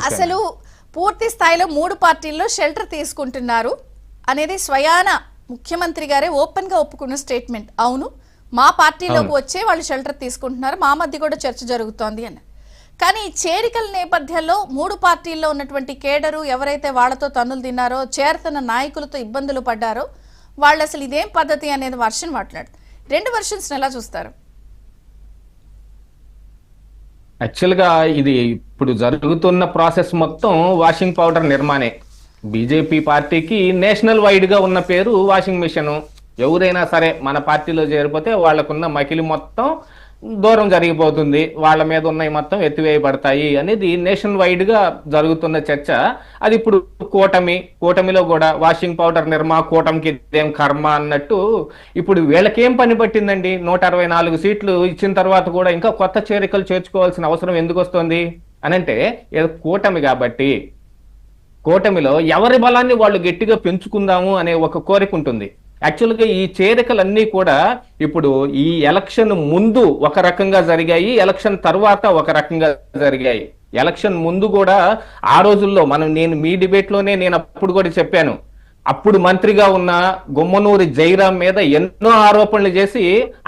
అసలు పూర్తి స్థాయిలో 3 పార్టీల్లో షెల్టర్ తీసుకుంటున్నారు అనేది స్వయాన ముఖ్యమంత్రి గారే ఓపెన్ గా ఒప్పుకున్న స్టేట్మెంట్. అవును, మా పార్టీలోకి వచ్చే వాళ్ళు షెల్టర్ తీసుకుంటున్నారు, మా మధ్య కూడా చర్చ జరుగుతోంది అని. కానీ ఈ చేరికల నేపథ్యంలో 3 పార్టీల్లో ఉన్నటువంటి కేడరు ఎవరైతే వాళ్లతో తన్నులు తిన్నారో, చేరుతున్న నాయకులతో ఇబ్బందులు పడ్డారో వాళ్ళు అసలు ఇదేం పద్ధతి అనేది వర్షన్ మాట్లాడుతారు. 2 వర్షన్స్ ఎలా చూస్తారు? యాక్చువల్గా ఇది ఇప్పుడు జరుగుతున్న ప్రాసెస్ మొత్తం వాషింగ్ పౌడర్ నిర్మాణే. బీజేపీ పార్టీకి నేషనల్ వైడ్ గా ఉన్న పేరు వాషింగ్ మిషన్. ఎవరైనా సరే మన పార్టీలో చేరిపోతే వాళ్ళకున్న మకిలి మొత్తం దూరం జరిగిపోతుంది, వాళ్ళ మీద ఉన్నవి మొత్తం ఎత్తివేయబడతాయి అనేది నేషన్ వైడ్ గా జరుగుతున్న చర్చ. అది ఇప్పుడు కూటమిలో కూడా వాషింగ్ పౌడర్ నిర్మా కూటమికి ఇదేం కర్మ అన్నట్టు ఇప్పుడు వీళ్ళకేం పని పట్టిందండి? 164 సీట్లు ఇచ్చిన తర్వాత కూడా ఇంకా కొత్త చేరికలు చేర్చుకోవాల్సిన అవసరం ఎందుకు వస్తుంది అనంటే, కూటమి కాబట్టి కూటమిలో ఎవరి బలాన్ని వాళ్ళు గట్టిగా పెంచుకుందాము అనే ఒక కోరిక ఉంటుంది. యాక్చువల్గా ఈ చేరికలన్నీ కూడా ఇప్పుడు ఈ ఎలక్షన్ ముందు ఒక రకంగా జరిగాయి, ఎలక్షన్ తర్వాత ఒక రకంగా జరిగాయి. ఎలక్షన్ ముందు కూడా ఆ రోజుల్లో నేను మీ డిబేట్ లోనే నేను అప్పుడు కూడా చెప్పాను, అప్పుడు మంత్రిగా ఉన్న గుమ్మనూరి జయరాం మీద ఎన్నో ఆరోపణలు చేసి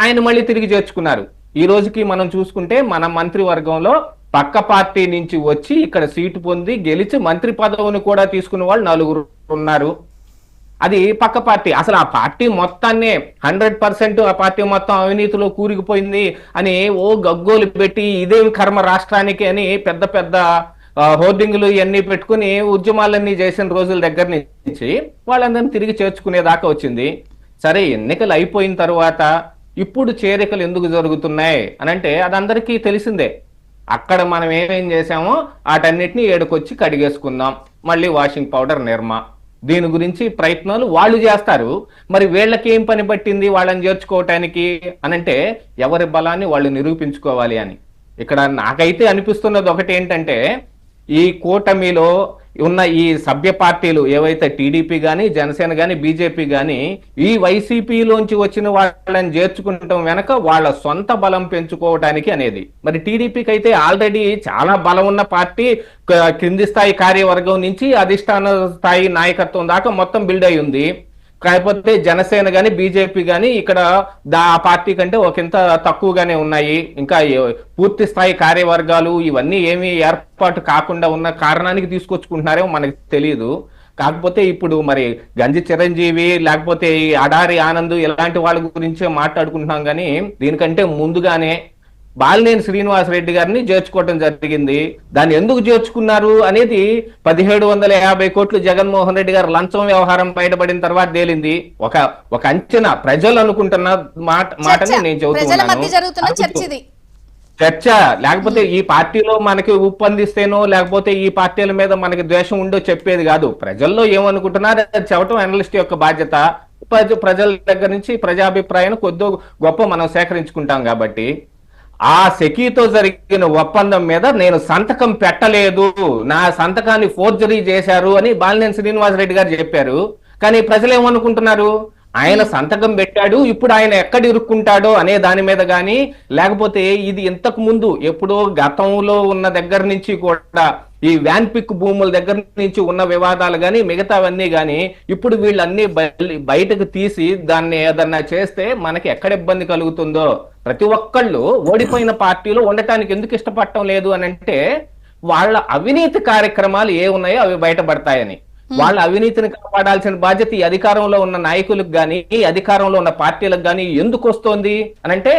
ఆయన మళ్ళీ తిరిగి చేర్చుకున్నారు. ఈ రోజుకి మనం చూసుకుంటే మన మంత్రివర్గంలో పక్క పార్టీ నుంచి వచ్చి ఇక్కడ సీటు పొంది గెలిచి మంత్రి పదవిని కూడా తీసుకున్న వాళ్ళు 4 ఉన్నారు. అది పక్క పార్టీ. అసలు ఆ పార్టీ మొత్తాన్ని 100% ఆ పార్టీ మొత్తం అవినీతిలో కూరుకుపోయింది అని గగ్గోలు పెట్టి ఇదేం కర్మ రాష్ట్రానికి అని పెద్ద పెద్ద హోర్డింగ్లు ఇవన్నీ పెట్టుకుని ఉద్యమాలన్నీ చేసిన రోజుల దగ్గర నుంచి వాళ్ళందరినీ తిరిగి చేర్చుకునేదాకా వచ్చింది. సరే, ఎన్నికలు అయిపోయిన తర్వాత ఇప్పుడు చేరికలు ఎందుకు జరుగుతున్నాయి అనంటే అది అందరికీ తెలిసిందే. అక్కడ మనం ఏమేం చేసామో వాటన్నిటిని ఏడుకొచ్చి కడిగేసుకుందాం, మళ్ళీ వాషింగ్ పౌడర్ నిర్మా, దీని గురించి ప్రయత్నాలు వాళ్ళు చేస్తారు. మరి వీళ్ళకి ఏం పని పట్టింది వాళ్ళని చేర్చుకోవటానికి అనంటే, ఎవరి బలాన్ని వాళ్ళు నిరూపించుకోవాలి అని. ఇక్కడ నాకైతే అనిపిస్తున్నది ఒకటి ఏంటంటే, ఈ కూటమిలో ఉన్న ఈ సభ్య పార్టీలు ఏవైతే టీడీపీ కానీ, జనసేన కానీ, బీజేపీ కానీ ఈ వైసీపీలోంచి వచ్చిన వాళ్ళని చేర్చుకుంటాం వెనక వాళ్ళ సొంత బలం పెంచుకోవటానికి అనేది. మరి టీడీపీకి అయితే ఆల్రెడీ చాలా బలం ఉన్న పార్టీ, కింది స్థాయి కార్యవర్గం నుంచి అధిష్టాన స్థాయి నాయకత్వం దాకా మొత్తం బిల్డ్ అయి ఉంది. కాకపోతే జనసేన గాని బీజేపీ గాని ఇక్కడ ఆ పార్టీ కంటే ఒకంత తక్కువగానే ఉన్నాయి. ఇంకా పూర్తి స్థాయి కార్యవర్గాలు ఇవన్నీ ఏమీ ఏర్పాటు కాకుండా ఉన్న కారణానికి తీసుకొచ్చుకుంటున్నారేమో మనకి తెలియదు. కాకపోతే ఇప్పుడు మరి గంజి చిరంజీవి లేకపోతే ఈ అడారి ఆనంద్ ఇలాంటి వాళ్ళ గురించే మాట్లాడుకుంటున్నాం. కానీ దీనికంటే ముందుగానే బాలినేని శ్రీనివాసరెడ్డి గారిని చేర్చుకోవటం జరిగింది. దాన్ని ఎందుకు చేర్చుకున్నారు అనేది 1750 కోట్లు జగన్మోహన్ రెడ్డి గారు లంచం వ్యవహారం బయటపడిన తర్వాత తేలింది. ఒక అంచనా ప్రజలు అనుకుంటున్న మాటని నేను చెబుతున్నాను. చర్చ లేకపోతే ఈ పార్టీలో మనకి ఉప్పందిస్తేనో లేకపోతే ఈ పార్టీల మీద మనకి ద్వేషం ఉండో చెప్పేది కాదు. ప్రజల్లో ఏమనుకుంటున్నారు అది చెప్పడం అనలిస్ట్ యొక్క బాధ్యత. ప్రజల దగ్గర నుంచి ప్రజాభిప్రాయాన్ని కొద్ది గొప్ప మనం సేకరించుకుంటాం. కాబట్టి ఆ సెకీతో జరిగిన ఒప్పందం మీద నేను సంతకం పెట్టలేదు, నా సంతకాన్ని ఫోర్జరీ చేశారు అని బాలినేని శ్రీనివాసరెడ్డి గారు చెప్పారు. కానీ ప్రజలు ఏమనుకుంటున్నారు, ఆయన సంతకం పెట్టాడు, ఇప్పుడు ఆయన ఎక్కడ ఇరుక్కుంటాడో అనే దాని మీద కానీ, లేకపోతే ఇది ఇంతకు ముందు ఎప్పుడో గతంలో ఉన్న దగ్గర నుంచి కూడా ఈ వ్యాన్ పిక్ భూముల దగ్గర నుంచి ఉన్న వివాదాలు కానీ మిగతావన్నీ కానీ ఇప్పుడు వీళ్ళన్నీ బయటకు తీసి దాన్ని ఏదన్నా చేస్తే మనకి ఎక్కడ ఇబ్బంది కలుగుతుందో, ప్రతి ఒక్కళ్ళు ఓడిపోయిన పార్టీలో ఉండటానికి ఎందుకు ఇష్టపడటం లేదు అని అంటే, వాళ్ళ అవినీతి కార్యక్రమాలు ఏ ఉన్నాయో అవి బయటపడతాయని. వాళ్ళ అవినీతిని కాపాడాల్సిన బాధ్యత ఈ అధికారంలో ఉన్న నాయకులకు కానీ, ఈ అధికారంలో ఉన్న పార్టీలకు కానీ ఎందుకు వస్తోంది అనంటే,